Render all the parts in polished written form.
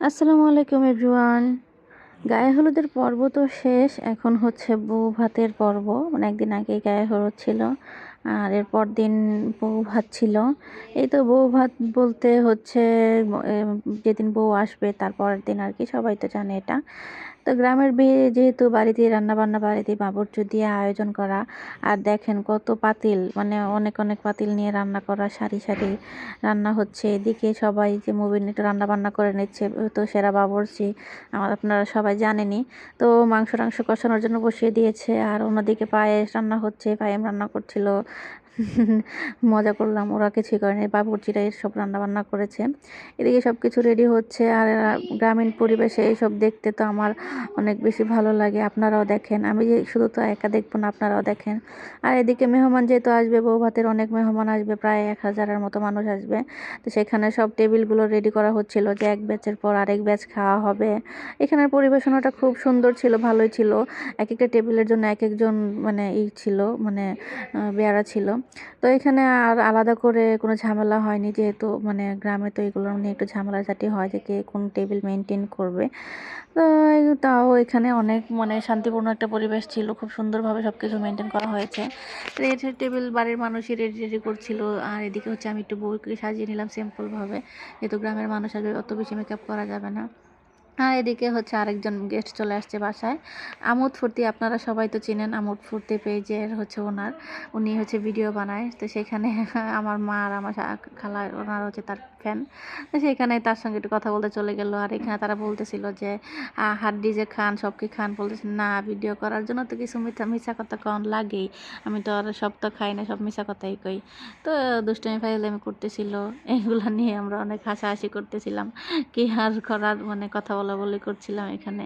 আসসালামু আলাইকুম এভরিওয়ান। গায়ে হলুদের পর্ব তো শেষ, এখন হচ্ছে বউ ভাতের পর্ব। মানে একদিন আগেই গায়ে হলুদ ছিল, আর এরপর দিন বউ ভাত ছিল। এই তো বউ ভাত বলতে হচ্ছে যেদিন বউ আসবে তার পরের দিন আর কি, সবাই তো জানে এটা। তো গ্রামের বিয়ে যেহেতু বাড়িতে রান্নাবান্না, বাড়িতে বাবুর্চি দিয়ে আয়োজন করা। আর দেখেন কত পাতিল, মানে অনেক অনেক পাতিল নিয়ে রান্না করা, সারি সারি রান্না হচ্ছে। এদিকে সবাই যে মুভির একটু রান্না বান্না করে নিচ্ছে, তো সেরা বাবুর্চি আপনারা সবাই জানেনই। তো মাংস টাংস কষানোর জন্য বসিয়ে দিয়েছে, আর অন্যদিকে পায়েস রান্না হচ্ছে, পায়েস রান্না করছিল। মজা করলাম, ওরা কিছুই করেনি, বাবুর্চিরা সব রান্না বান্না করেছে। এদিকে সব কিছু রেডি হচ্ছে। আর গ্রামীণ পরিবেশে এইসব দেখতে তো আমার অনেক বেশি ভালো লাগে। আপনারাও দেখেন, আমি যে শুধু তো একা দেখবো না, আপনারাও দেখেন। আর এদিকে মেহমান যেহেতু আসবে, বউ ভাতের অনেক মেহমান আসবে, প্রায় 1000-এর মতো মানুষ আসবে। তো সেখানে সব টেবিলগুলো রেডি করা হচ্ছিল, যে এক ব্যাচের পর আরেক ব্যাচ খাওয়া হবে। এখানের পরিবেশনাটা খুব সুন্দর ছিল, ভালোই ছিল। এক একটা টেবিলের জন্য এক একজন মানে ছিল, মানে বেয়ারা ছিল। তো এখানে আর আলাদা করে কোনো ঝামেলা হয়নি, যেহেতু মানে গ্রামে তো এগুলো নিয়ে একটু ঝামেলাঝাটি হয়, যে কে কোন টেবিল মেনটেন করবে। তো তাও এখানে অনেক মানে শান্তিপূর্ণ একটা পরিবেশ ছিল, খুব সুন্দরভাবে সব কিছু মেনটেন করা হয়েছে। টেবিল বাড়ির মানুষই রেডি রেডি করছিল। আর এদিকে হচ্ছে আমি একটু বউকে সাজিয়ে নিলাম সিম্পলভাবে, যেহেতু গ্রামের মানুষ আসবে, অত বেশি মেকআপ করা যাবে না। আর এদিকে হচ্ছে আরেকজন গেস্ট চলে আসছে বাসায়, আমোদ ফুর্তি। আপনারা সবাই তো চিনেন আমোদ ফুর্তি পেজের হচ্ছে ওনার, উনি হচ্ছে ভিডিও বানায়। তো সেখানে আমার মা আর আমার খালা, ওনার হচ্ছে তার ফ্যান। তো সেখানে তার সঙ্গে একটু কথা বলতে চলে গেল। আর এখানে তারা বলতেছিল যে হাড্ডি যে খান, সব কি খান? বলতেছে না, ভিডিও করার জন্য তো কিছু মিথ্যা কথা কন লাগেই। আমি তো আর সব তো খাই না, সব মিথ্যা কথাই কই। তো দুষ্টামি ফাইজলামি করতেছিল, এগুলো নিয়ে আমরা অনেক হাসাহাসি করতেছিলাম। কি আর করার, মানে কথা বলা বলি করছিলাম এখানে।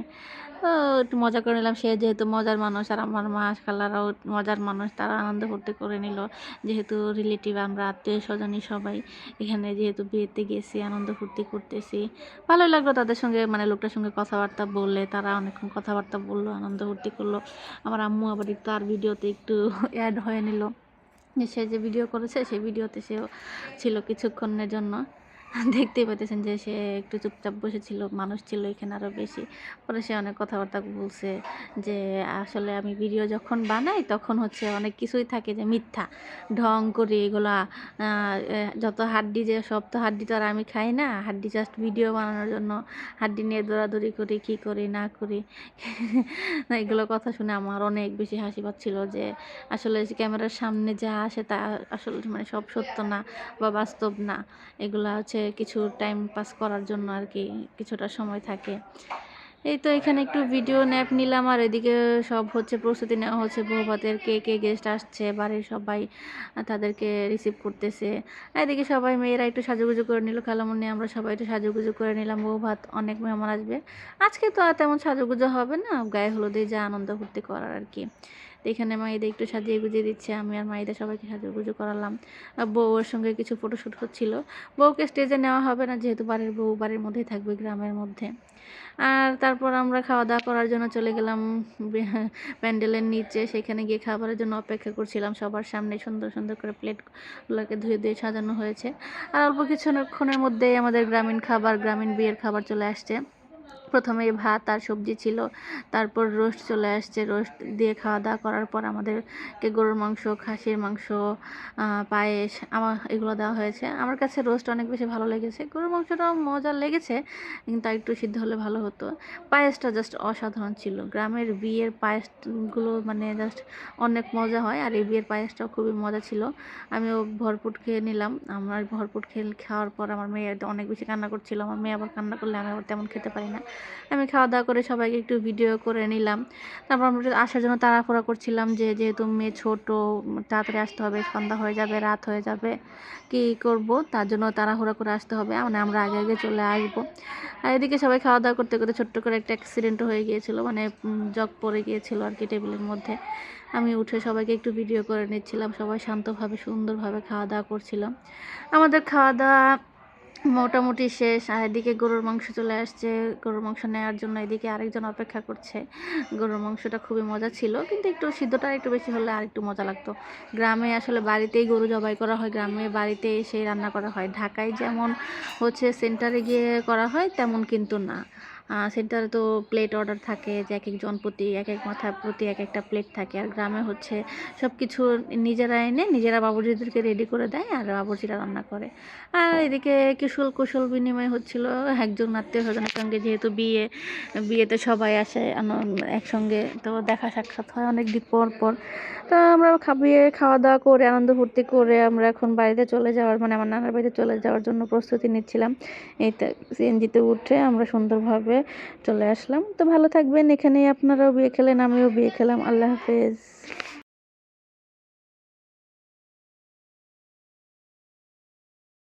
তো একটু মজা করে নিলাম, সে যেহেতু মজার মানুষ, আর আমার মা খালারাও মজার মানুষ, তারা আনন্দ ফুর্তি করে নিল। যেহেতু রিলেটিভ, আমরা আত্মীয় স্বজনই সবাই এখানে, যেহেতু বিয়েতে গেছি, আনন্দ ফুর্তি করতেছি। ভালোই লাগলো তাদের সঙ্গে, মানে লোকটার সঙ্গে কথাবার্তা বললে। তারা অনেকক্ষণ কথাবার্তা বললো, আনন্দ ফুর্তি করলো। আমার আম্মু আবার একটু তার ভিডিওতে একটু অ্যাড হয়ে নিল, সে যে ভিডিও করেছে সেই ভিডিওতে সেও ছিল কিছুক্ষণের জন্য। দেখতেই পাইতেছেন যে সে একটু চুপচাপ বসেছিল, মানুষ ছিল এখানে আরও বেশি। পরে সে অনেক কথাবার্তা বলছে, যে আসলে আমি ভিডিও যখন বানাই তখন হচ্ছে অনেক কিছুই থাকে যে মিথ্যা ঢং করি এগুলা। যত হাড্ডি, যে সব তো হাড্ডি তো আর আমি খাই না, হাড্ডি জাস্ট ভিডিও বানানোর জন্য হাড্ডি নিয়ে দৌড়াদৌড়ি করি, কী করি না করি। এগুলো কথা শুনে আমার অনেক বেশি হাসি পাচ্ছিল, যে আসলে ক্যামেরার সামনে যা আসে তা আসলে মানে সব সত্য না বা বাস্তব না। এগুলা হচ্ছে কিছু টাইম পাস করার জন্য আর কি, কিছুটা সময় থাকে। এই তো এখানে একটু ভিডিও ন্যাপ নিলাম। আর এদিকে সব হচ্ছে প্রস্তুতি নেওয়া হচ্ছে বউ ভাতের, কে কে গেস্ট আসছে, বাড়ির সবাই তাদেরকে রিসিভ করতেছে। আর এদিকে সবাই মেয়েরা একটু সাজুগুজু করে নিল, খালামুনি আমরা সবাই একটু সাজুগুজু করে নিলাম। বউ ভাত, অনেক মেহমান আসবে আজকে, তো আর তেমন সাজুগুজু হবে না, গায়ে হলুদে যা আনন্দ ফুর্তি করার আর কি। তো এখানে মাইদের একটু সাজিয়ে গুজিয়ে দিচ্ছে, আমি আর মাইদের সবাইকে সাজুগুজু করালাম। বউয়ের সঙ্গে কিছু ফটোশ্যুট হচ্ছিল। বউকে স্টেজে নেওয়া হবে না, যেহেতু বাড়ির বউ বাড়ির মধ্যেই থাকবে, গ্রামের মধ্যে। আর তারপর আমরা খাওয়া দাওয়া করার জন্য চলে গেলাম প্যান্ডেলের নিচে। সেখানে গিয়ে খাবারের জন্য অপেক্ষা করছিলাম, সবার সামনে সুন্দর সুন্দর করে প্লেটগুলোকে ধুয়ে ধুয়ে সাজানো হয়েছে। আর অল্প কিছুক্ষণের মধ্যেই আমাদের গ্রামীণ খাবার, গ্রামীণ বিয়ের খাবার চলে আসছে। প্রথমে ভাত আর সবজি ছিল, তারপর রোস্ট চলে আসছে। রোস্ট দিয়ে খাওয়া দাওয়া করার পর আমাদেরকে গরুর মাংস, খাসির মাংস, পায়েস, এগুলো দেওয়া হয়েছে। আমার কাছে রোস্ট অনেক বেশি ভালো লেগেছে, গরুর মাংসটাও মজা লেগেছে, কিন্তু একটু সিদ্ধ হলে ভালো হতো। পায়েসটা জাস্ট অসাধারণ ছিল, গ্রামের বিয়ের পায়েসগুলো মানে জাস্ট অনেক মজা হয়। আর এই বিয়ের পায়েসটাও খুবই মজা ছিল। আমিও ভরপুর খেয়ে নিলাম। আমার ভরপুর খাওয়ার পর আমার মেয়ে অনেক বেশি কান্না করছিল। আমার মেয়ে আবার কান্না করলে আমি আবার তেমন খেতে পারি না। আমি খাওয়া দাওয়া করে সবাইকে একটু ভিডিও করে নিলাম। তারপর আমরা আসার জন্য তাড়াহুড়া করছিলাম, যে যেহেতু মেয়ে ছোট, তাড়াতাড়ি আসতে হবে, সন্ধ্যা হয়ে যাবে, রাত হয়ে যাবে, কী করব, তার জন্য তাড়াহুড়া করে আসতে হবে, মানে আমরা আগে আগে চলে আসবো। আর এদিকে সবাই খাওয়া দাওয়া করতে করতে ছোট্ট করে একটা অ্যাক্সিডেন্টও হয়ে গিয়েছিল, মানে জগ পড়ে গিয়েছিল আর কি টেবিলের মধ্যে। আমি উঠে সবাইকে একটু ভিডিও করে নিচ্ছিলাম, সবাই শান্তভাবে সুন্দরভাবে খাওয়া দাওয়া করছিলাম। আমাদের খাওয়া দাওয়া মোটামুটি শেষ। আর এদিকে গরুর মাংস চলে আসছে। গরুর মাংস নেওয়ার জন্য এদিকে আরেকজন অপেক্ষা করছে। গরুর মাংসটা খুবই মজা ছিল, কিন্তু একটু সিদ্ধটা একটু বেশি হলে আরেকটু মজা লাগতো। গ্রামে আসলে বাড়িতেই গরু জবাই করা হয়, গ্রামে বাড়িতে এসেই রান্না করা হয়। ঢাকায় যেমন হচ্ছে সেন্টারে গিয়ে করা হয় তেমন কিন্তু না। সেন্টারে তো প্লেট অর্ডার থাকে যে একেকজন প্রতি এক মাথা প্রতি একটা প্লেট থাকে। আর গ্রামে হচ্ছে সব কিছু নিজেরা এনে নিজেরা বাবুর্চিদেরকে রেডি করে দেয় আর বাবুর্চিরা রান্না করে। আর এদিকে কুশল বিনিময় হচ্ছিল একজন আত্মীয়-স্বজনের সঙ্গে, যেহেতু বিয়েতে সবাই আসে একসঙ্গে, তো দেখা সাক্ষাৎ হয় অনেকদিন পর। তো আমরা খাওয়া-দাওয়া করে আনন্দ ফুর্তি করে আমরা এখন বাড়িতে চলে যাওয়ার মানে আমার নানার বাড়িতে চলে যাওয়ার জন্য প্রস্তুতি নিচ্ছিলাম। এইতে সিএনজিতে উঠে আমরা সুন্দরভাবে চলে আসলাম। তো ভালো থাকবেন। এখানেই আপনারাও বিয়ে খেলেন, আমিও বিয়ে খেলাম। আল্লাহ হাফেজ।